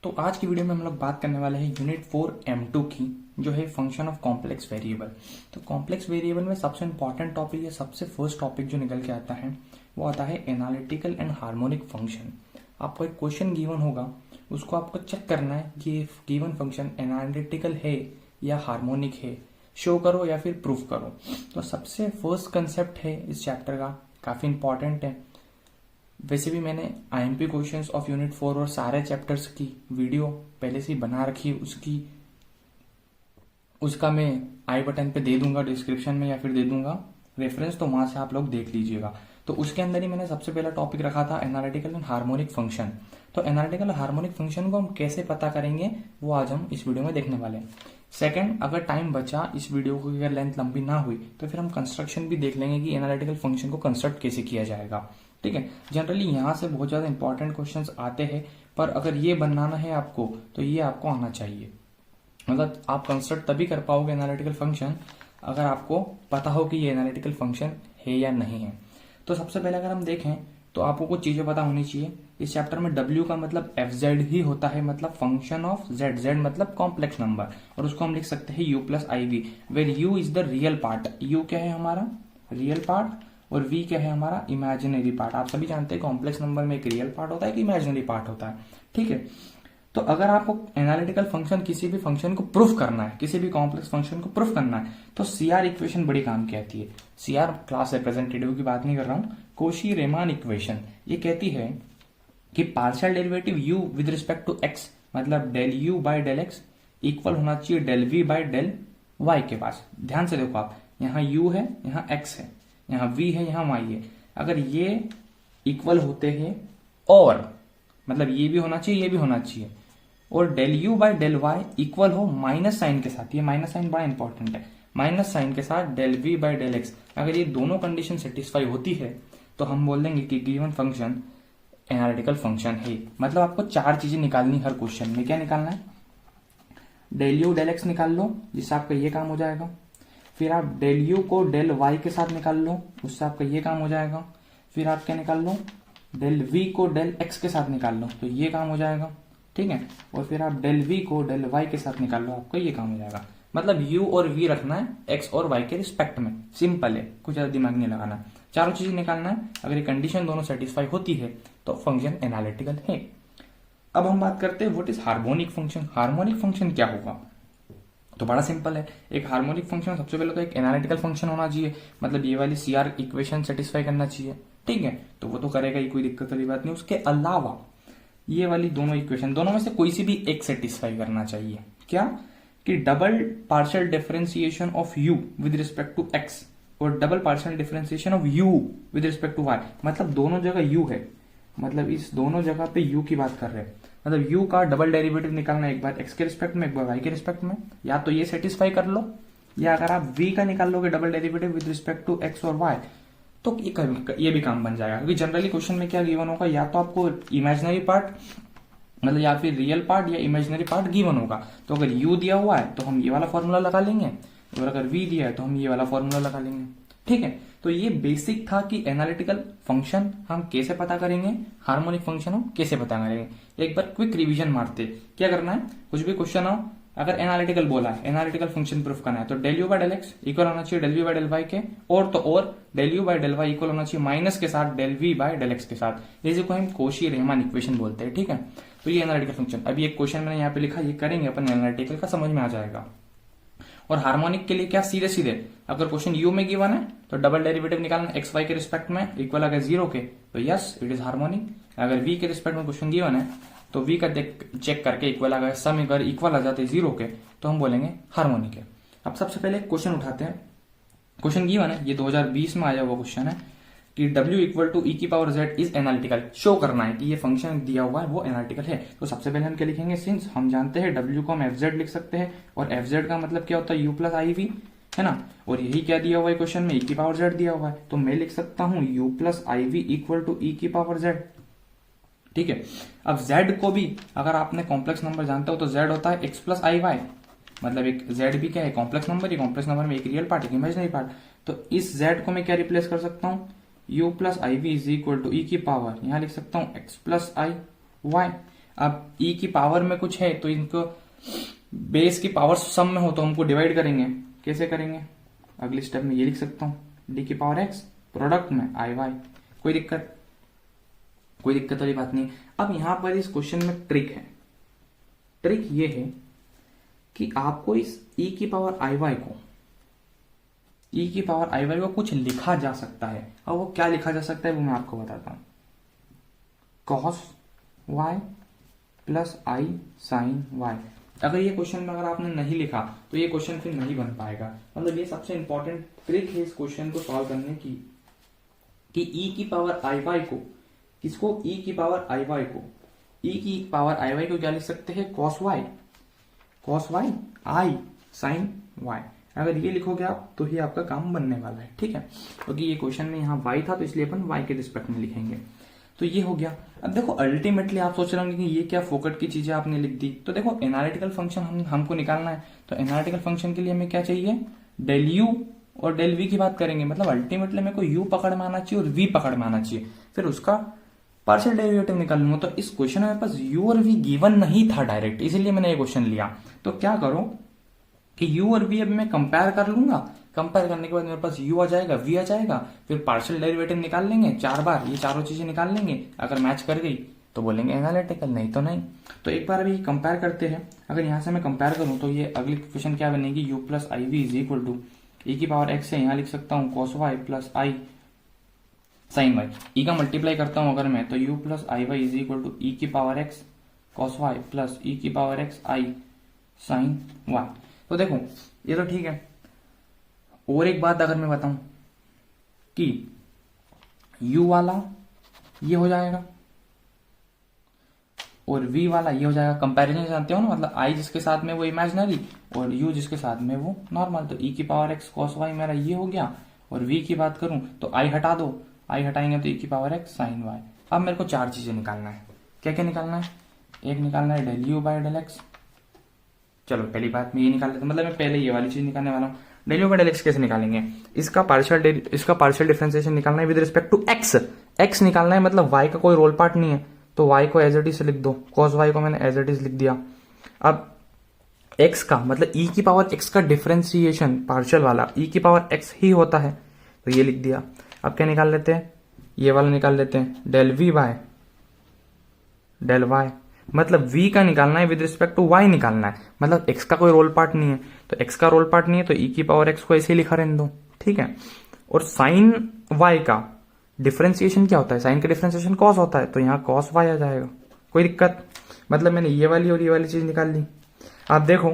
तो आज की वीडियो में हम लोग बात करने वाले हैं यूनिट 4 M2 की, जो है फंक्शन ऑफ कॉम्प्लेक्स वेरिएबल। तो कॉम्प्लेक्स वेरिएबल में सबसे इंपॉर्टेंट टॉपिक या सबसे फर्स्ट टॉपिक जो निकल के आता है वो आता है एनालिटिकल एंड हार्मोनिक फंक्शन। आपको एक क्वेश्चन गिवन होगा, उसको आपको चेक करना है कि ये गिवन फंक्शन एनालिटिकल है या हार्मोनिक है, शो करो या फिर प्रूफ करो। तो सबसे फर्स्ट कंसेप्ट है इस चैप्टर का, काफी इंपॉर्टेंट है। वैसे भी मैंने आईएमपी क्वेश्चंस ऑफ यूनिट 4 और सारे चैप्टर्स की वीडियो पहले से ही बना रखी है, उसका मैं आई बटन पे दे दूंगा डिस्क्रिप्शन में, या फिर दे दूंगा रेफरेंस, तो वहां से आप लोग देख लीजिएगा। तो उसके अंदर ही मैंने सबसे पहला टॉपिक रखा था एनालिटिकल एंड हार्मोनिक फंक्शन। तो एनालिटिकल और हार्मोनिक फंक्शन को हम कैसे पता करेंगे वो आज हम इस वीडियो में देखने वाले हैं। सेकंड, अगर टाइम बचा इस वीडियो को, अगर लेंथ लंबी ना हुई तो फिर हम कंस्ट्रक्शन भी देख लेंगे कि एनालिटिकल फंक्शन को कंस्ट्रक्ट कैसे किया जाएगा। ठीक है, जनरली यहाँ से बहुत ज्यादा इंपॉर्टेंट क्वेश्चंस आते हैं, पर अगर ये बनाना है आपको तो ये आपको आना चाहिए। मतलब आप कंस्ट्रक्ट तभी कर पाओगे एनालिटिकल फंक्शन अगर आपको पता हो कि ये एनालिटिकल फंक्शन है या नहीं है। तो सबसे पहले अगर हम देखें तो आपको कुछ चीजें पता होनी चाहिए। इस चैप्टर में W का मतलब FZ ही होता है, मतलब फंक्शन ऑफ Z। Z मतलब कॉम्प्लेक्स नंबर, और उसको हम लिख सकते हैं U plus IV, where U is the real part. U क्या है हमारा रियल पार्ट, और V क्या है हमारा इमेजिनरी पार्ट। आप सभी जानते हैं कॉम्प्लेक्स नंबर में एक रियल पार्ट होता है, एक इमेजिनरी पार्ट होता है। ठीक है, तो अगर आपको एनालिटिकल फंक्शन, किसी भी फंक्शन को प्रूफ करना है, किसी भी कॉम्प्लेक्स फंक्शन को प्रूफ करना है, तो CR इक्वेशन बड़ी काम की आती है। CR क्लास रिप्रेजेंटेटिव की बात नहीं कर रहा हूं, कोशी रीमान इक्वेशन। ये कहती है कि partial derivative U with respect to x, मतलब del U by del x equal होना चाहिए del V by del y के पास। ध्यान से देखो आप, यहाँ U है, यहाँ x है, यहाँ V है, यहाँ y है। अगर ये इक्वल होते हैं, और मतलब ये भी होना चाहिए, ये भी होना चाहिए, और del U by del y equal हो माइनस साइन के साथ, ये माइनस साइन बड़ा इंपॉर्टेंट है, माइनस साइन के साथ del V by del x, अगर ये दोनों कंडीशन सेटिस्फाई होती है तो हम बोल देंगे कि गिवन फंक्शन एनालिटिकल फंक्शन है। मतलब आपको चार चीजें निकालनी हर क्वेश्चन में। क्या निकालना है? डेल U डेल x निकाल लो, जिससे आपका ये काम हो जाएगा। फिर आप डेल U को डेल y के साथ निकाल लो, उससे आपका ये काम हो जाएगा। फिर आप क्या निकाल लो? डेल V को डेल x के साथ निकाल लो, तो ये काम हो जाएगा। ठीक है, और फिर आप डेल V को डेल y के साथ निकाल लो, आपको ये काम हो जाएगा। मतलब U और V रखना है x और y के रिस्पेक्ट में, सिंपल है, कुछ ज्यादा दिमाग नहीं लगाना। चारों चीजें निकालना है, अगर ये कंडीशन दोनों सेटिस्फाई होती है तो फंक्शन एनालिटिकल है। अब हम बात करते हैं what is harmonic function. Harmonic function क्या होगा? तो बड़ा सिंपल है, एक हार्मोनिक फंक्शन सबसे पहले तो एक एनालिटिकल फंक्शन होना चाहिए, मतलब ये वाली CR इक्वेशन सेटिस्फाई करना चाहिए। ठीक है, तो वो तो करेगा ही, कोई दिक्कत वाली बात नहीं। उसके अलावा ये वाली दोनों इक्वेशन, दोनों में से कोई सी भी एक सेटिस्फाई करना चाहिए। क्या? कि double partial differentiation of U with respect to x और double partial differentiation of U with respect to y, मतलब दोनों जगह U है, मतलब इस दोनों जगह पे U की बात कर रहे हैं। मतलब U का डबल डेरिवेटिव निकालना, एक बार x के रिस्पेक्ट में, एक बार y के रिस्पेक्ट में, या तो ये सेटिस्फाई कर लो, या अगर आप V का निकाल लोगे double derivative with respect to x और y, तो ये भी काम बन जाएगा। क्योंकि जनरली क्वेश्चन में क्या गिवन होगा, या तो आपको इमेजिनरी पार्ट, मतलब या फिर रियल पार्ट या इमेजिनरी पार्ट गिवन होगा। तो अगर U दिया हुआ है तो हम ये वाला फॉर्मूला लगा लेंगे, और अगर V दिया है तो हम ये वाला फॉर्मूला लगा लेंगे। ठीक है, तो ये बेसिक था कि एनालिटिकल फंक्शन हम कैसे पता करेंगे, हार्मोनिक फंक्शन हम कैसे पता करेंगे। एक बार क्विक रिवीजन मारते, क्या करना है, कुछ भी क्वेश्चन हो, अगर एनालिटिकल बोला है, एनालिटिकल फंक्शन प्रूफ करना है, तो del U by del x equal होना चाहिए del V by del y के, और तो और del U by del y equal होना चाहिए माइनस के साथ del V by del x के साथ। इसी को हम कोशी रीमान इक्वेशन बोलते हैं। ठीक है, तो ये एनालिटिकल फंक्शन, अभी एक क्वेश्चन मैंने यहाँ पे लिखा, ये करेंगे अपन एनालिटिकल का, समझ में आ जाएगा। और हार्मोनिक के लिए क्या, सीधे सीधे अगर क्वेश्चन U में गिवन है तो डबल डेरिवेटिव निकालना x y के रिस्पेक्ट में, इक्वल अगर 0 के तो यस इट इज हार्मोनिक। अगर V के रिस्पेक्ट में क्वेश्चन गिवन है तो V का चेक करके इक्वल, अगर सम अगर इक्वल आ जाते हैं 0 के तो हम बोलेंगे हार्मोनिक है। अब सबसे पहले क्वेश्चन उठाते हैं। क्वेश्चन गिवन है, ये 2020 में आया हुआ क्वेश्चन है कि W इक्वल टू e की power z is analytical. Show करना है कि ये फंक्शन दिया हुआ है वो एनालिटिकल है। तो सबसे पहले हम क्या लिखेंगे, सिंस हम जानते हैं W को हम FZ लिख सकते हैं, और FZ का मतलब क्या होता है, U प्लस IV है ना, और यही क्या दिया हुआ है क्वेश्चन में, e की पावर z दिया हुआ है, तो मैं लिख सकता हूं U plus IV equal to e की पावर z। ठीक है, अब z को भी अगर आपने कॉम्प्लेक्स नंबर जानते हो तो z होता है x प्लस IY, मतलब एक z भी क्या है, कॉम्प्लेक्स नंबर ही, कॉम्प्लेक्स नंबर में एक रियल पार्ट एक इमेजिनरी पार्ट। तो इस z को मैं क्या रिप्लेस कर सकता हूँ, U plus IV is equal to e की पावर, यहां लिख सकता हूं x प्लस IY। अब ई की पावर में कुछ है तो इनको बेस की पावर सम में हो तो हमको डिवाइड करेंगे। कैसे करेंगे, अगले स्टेप में ये लिख सकता हूं डी की पावर एक्स प्रोडक्ट में आई वाई। कोई दिक्कत वाली बात नहीं। अब यहां पर इस क्वेश्चन में ट्रिक है। ट्रिक ये है कि आपको इस ई की पावर आई वाई को कुछ लिखा जा सकता है। और वो क्या लिखा जा सकता है वो मैं आपको बताता हूं। Cos y plus i sine Y. अगर ये क्वेश्चन में अगर आपने नहीं लिखा तो ये क्वेश्चन फिर नहीं बन पाएगा। मतलब ये सबसे इंपॉर्टेंट ट्रिक है इस क्वेश्चन को सॉल्व करने की, कि ई की पावर आई वाई को, किसको, ई की पावर आई वाई को क्या लिख सकते हैं, कॉस वाई आई साइन वाई। अगर ये लिखोगे आप तो ही आपका काम बनने वाला है, ठीक है। क्योंकि ये क्वेश्चन में यहाँ वाई था तो इसलिए अपन वाई के रिस्पेक्ट में लिखेंगे। तो ये हो गया। अब देखो अल्टीमेटली आप सोच रहे होंगे कि ये क्या फोकट की चीजें आपने लिख दी। तो देखो एनालिटिकल फंक्शन हमको निकालना है। तो एनालिटिकल फंक्शन के लिए हमें क्या चाहिए, डेल यू और डेल वी की बात करेंगे। मतलब अल्टीमेटली मेरे को यू पकड़ में आना चाहिए और वी पकड़ में आना चाहिए, फिर उसका पार्शियल डेरिवेटिव निकाल लूंगा। तो इस क्वेश्चन में मेरे पास यू और वी गिवन नहीं था डायरेक्ट, इसीलिए मैंने ये क्वेश्चन लिया। तो क्या करो कि यू और वी अब मैं कंपेयर कर लूंगा। कंपेयर करने के बाद मेरे पास यू आ जाएगा, वी आ जाएगा, फिर पार्शियल डेरिवेटिव निकाल लेंगे 4 बार, ये चारों चीजें निकाल लेंगे। अगर मैच कर गई तो बोलेंगे एनालिटिकल, नहीं तो नहीं। तो एक बार अभी कंपेयर करते हैं। अगर यहां से मैं कंपेयर करूं तो ये अगली क्वेश्चन क्या बनेगी, u plus i v is equal to e की पावर एक्स है, यहां लिख सकता हूं cos y plus i sine y. E का मल्टीप्लाई करता हूं अगर मैं, तो u plus i y is equal to e की power x cos y plus e की power x i sine y. तो देखो ये तो ठीक है। और एक बात अगर मैं बताऊं कि u वाला ये हो जाएगा और v वाला ये हो जाएगा। कंपैरिजन जानते हो ना, मतलब i जिसके साथ में वो इमेजिनरी और u जिसके साथ में वो नॉर्मल। तो e की पावर x cos y मेरा ये हो गया। और v की बात करूं तो i हटा दो, i हटाएंगे तो e की पावर x साइन y। अब मेरे को 4 चीजें निकालना है। क्या क्या निकालना है, एक निकालना है del U by del X. चलो पहली बात मैं ये निकाल लेता हूं, मतलब मैं पहले ये वाली चीज निकालने वाला हूँ। Del U by del X कैसे निकालेंगे, इसका पार्शियल डिफरेंशिएशन निकालना है with respect to X. X निकालना है, मतलब वाई का कोई रोल पार्ट नहीं है तो वाई को एज इट इज लिख दो। कॉस वाई को मैंने एज इट इज लिख दिया। अब एक्स का मतलब ई की पावर एक्स का डिफरेंशिएशन पार्शियल वाला ई की पावर एक्स ही होता है, तो ये लिख दिया। अब क्या निकाल लेते हैं, ये वाला निकाल लेते हैं del V by del Y. मतलब v का निकालना है विद रिस्पेक्ट टू y निकालना है, मतलब x का कोई रोल पार्ट नहीं है। तो x का रोल पार्ट नहीं है तो e की पावर x को ऐसे ही लिखा रहने दो, ठीक है। और साइन y का डिफरेंशिएशन क्या होता है, साइन का डिफरेंशिएशन cos होता है, तो यहाँ cos y आ जाएगा। कोई दिक्कत, मतलब मैंने ये वाली और ये वाली चीज निकाल ली। आप देखो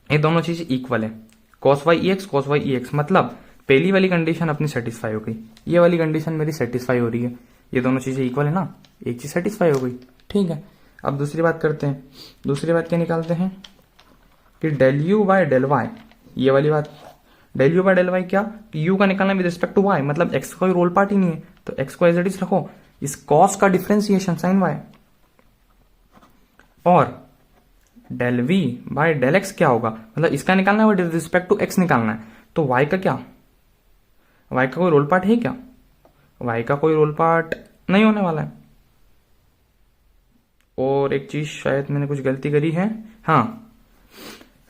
ये दोनों चीज इक्वल है, cos y ex, मतलब पहली वाली कंडीशन अपनी सेटिस्फाई हो गई, ये वाली कंडीशन मेरी सेटिस्फाई हो रही है। ये दोनों चीजें इक्वल है ना, एक चीज सेटिस्फाई हो गई, ठीक है। अब दूसरी बात करते हैं। दूसरी बात क्या निकालते हैं कि del U by del Y, ये वाली बात। Del U by del Y क्या, कि यू का निकालना विद रिस्पेक्ट टू वाई, मतलब एक्स का कोई रोल पार्ट ही नहीं है तो एक्स को एज इट इज रखो। इस कॉस का डिफरेंशिएशन साइन वाई। और del V by del X क्या होगा, मतलब इसका निकालना है विद रिस्पेक्ट टू एक्स निकालना है। तो वाई का क्या, वाई का कोई रोल पार्ट है क्या, वाई का कोई रोल पार्ट नहीं होने वाला है। और एक चीज शायद मैंने कुछ गलती करी है, हाँ,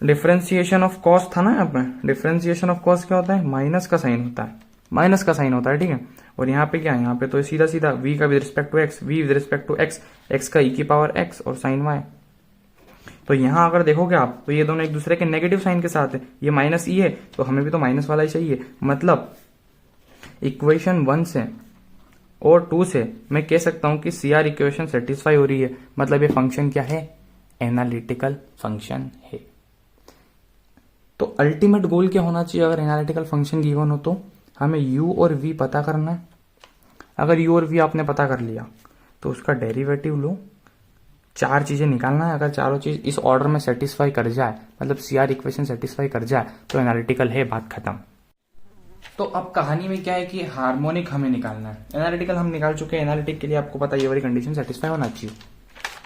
डिफरेंशिएशन ऑफ कॉस था ना यहाँ पे। डिफरेंशिएशन ऑफ कॉस क्या होता है, माइनस का साइन होता है, माइनस का साइन होता है, ठीक है। और यहाँ पे क्या है, यहाँ पे तो सीधा सीधा v का with respect to x, v with respect to x, x का e की पावर x और साइन y। तो यहाँ अगर देखोगे आप तो ये दोनों एक दूसरे के नेगेटिव साइन के साथ है, ये माइनस ई है तो हमें भी तो माइनस वाला ही चाहिए। मतलब इक्वेशन 1 से और 2 से मैं कह सकता हूं कि CR इक्वेशन सेटिस्फाई हो रही है, मतलब ये फंक्शन क्या है, एनालिटिकल फंक्शन है। तो अल्टीमेट गोल क्या होना चाहिए, अगर एनालिटिकल फंक्शन गिवन हो तो हमें u और v पता करना है। अगर u और v आपने पता कर लिया तो उसका डेरिवेटिव लो, 4 चीजें निकालना है। अगर चारों चीज इस ऑर्डर में सेटिस्फाई कर जाए, मतलब CR इक्वेशन सेटिस्फाई कर जाए तो एनालिटिकल है, बात खत्म। तो अब कहानी में क्या है कि हार्मोनिक हमें निकालना है। एनालिटिकल हम निकाल चुके हैं, एनालिटिक के लिए आपको पता है ये वाली कंडीशन सेटिस्फाई होना चाहिए।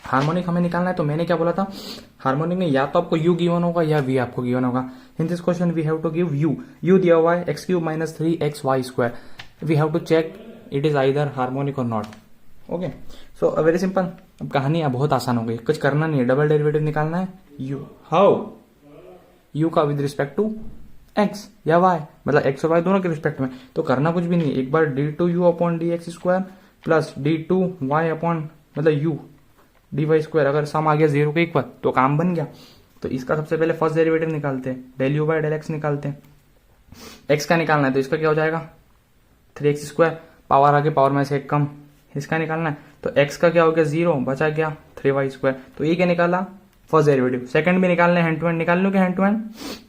हार्मोनिक हमें निकालना है, तो मैंने क्या बोला था, हार्मोनिक में या तो आपको u गिवन होगा या v आपको गिवन होगा। In this question we have to give u दिया हुआ है x³ - 3xy²। We have to check it is either harmonic और not. Okay, so very simple. अब कहानी अब बहुत आसान हो गई, कुछ करना नहीं है, डबल डेरिवेटिव निकालना है यू। हाउ? यू का विद रिस्पेक्ट टू एक्स या वाई, मतलब एक्स और वाई दोनों के रिस्पेक्ट में। तो करना कुछ भी नहीं, एक बार d two you upon D x square plus d two y upon मतलब यू डी वाई स्क्वायर, अगर सम आ गया 0 के इक्वल तो काम बन गया। तो इसका सबसे पहले फर्स्ट डेरिवेटिव निकालते हैं, del U by del X निकालते हैं। एक्स का निकालना है तो इसका क्या हो जाएगा 3x स्क्वायर, पावर आगे पावर में से एक कम, इसका निकालना है तो x का क्या हो गया 0, बचा क्या 3y स्क्वायर। तो ये क्या निकाला फर्स्ट डेरिवेटिव। सेकंड भी निकालने हैंड टू हैंड, निकाल लो क्या हैंड टू हैंड,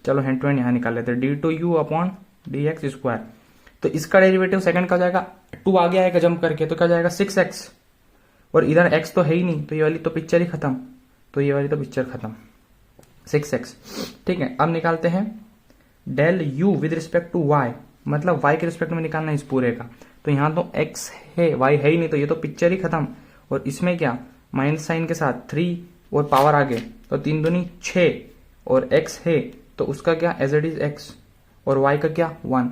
चलो हैंड टू हैंड यहाँ निकाल लेते हैं, D two you upon D x square. तो इसका डेरिवेटिव सेकंड का हो जाएगा 2 आगे आएगा जंप करके तो क्या हो जाएगा 6x, और इधर x तो है ही नहीं तो ये वाली तो पिक्चर ही खत्म, तो ये वाली तो पिक्चर खत्म 6x। ठीक है, अब निकालते हैं del u with respect to y, मतलब y के रिस्पेक्ट में निकालना है इस पूरे का। तो यहाँ तो x है y है ही नहीं तो ये तो पिक्चर ही खत्म, और इसमें क्या माइनस साइन के साथ 3 और पावर आगे तो 3 दूनी 6 और x है तो उसका क्या एज इट इज x, और y का क्या 1।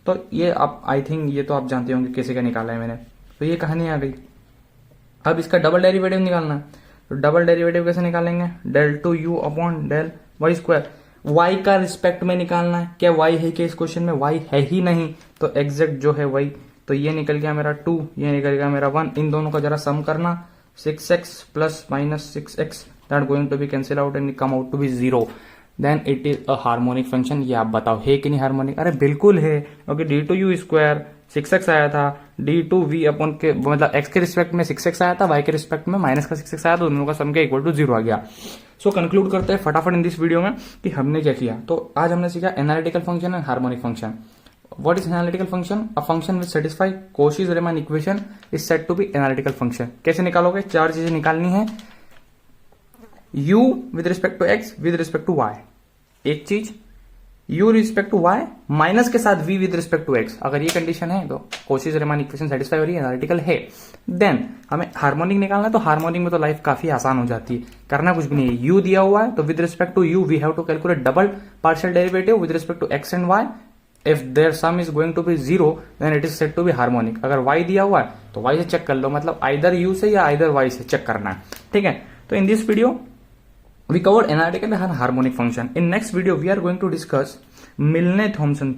तो ये आप आई थिंक ये तो आप जानते होंगे कैसे क्या निकाला है मैंने। तो ये कहानी आ गई। अब इसका डबल डेरिवेटिव निकालना है, तो डबल डेरिवेटिव कैसे निकालेंगे, del two you upon del Y square. y का रिस्पेक्ट में निकालना है, क्या y है क्या इस क्वेश्चन में, y है ही नहीं तो एग्जैक्ट जो है वही, तो ये निकल गया मेरा 2, ये निकल गया मेरा 1। इन दोनों का जरा सम करना, 6x plus minus 6x that going to be cancel out and come out to be 0, then it is a harmonic function. ये आप बताओ है कि नहीं हार्मोनिक? अरे बिल्कुल है, क्योंकि D two you square 6x आया था, डी टू वी अपॉन के मतलब x के रिस्पेक्ट में 6x आया था, y के रिस्पेक्ट में माइनस का 6x आया, तो दोनों का सम क्या इक्वल टू 0 आ गया। सो कंक्लूड करते हैं फटाफट इन दिस वीडियो में कि हमने क्या किया। तो आज हमने सीखा analytical function and harmonic function. What is analytical function? A function which satisfy Cauchy's Riemann equation is said to be analytical function. कैसे निकालोगे? 4 चीजें निकालनी है, u with respect to x with respect to y, एक चीज u respect to y minus के साथ v with respect to x। अगर ये कंडीशन है तो कोशीज रीमान इक्वेशन सेटिस्फाई हो रही है, एनालिटिकल है। देन हमें हार्मोनिक निकालना है, तो हार्मोनिक में तो लाइफ काफी आसान हो जाती है, करना कुछ भी नहीं है। u दिया हुआ है तो with respect to u we have to calculate double partial derivative with respect to x and y। If there sum is going to be 0 then it is said to be harmonic. अगर y दिया हुआ है तो y से check कर लो, मतलब either u से या आइदर y से चेक करना है। ठीक है, तो in this video we covered analytical and harmonic function. In next video we are going to discuss Milne-Thomson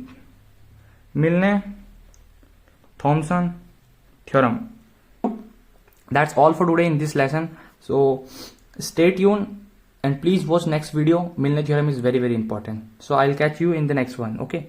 theorem. That's all for today in this lesson. So stay tuned and please watch next video. Milne theorem is very important. So I'll catch you in the next one. Okay.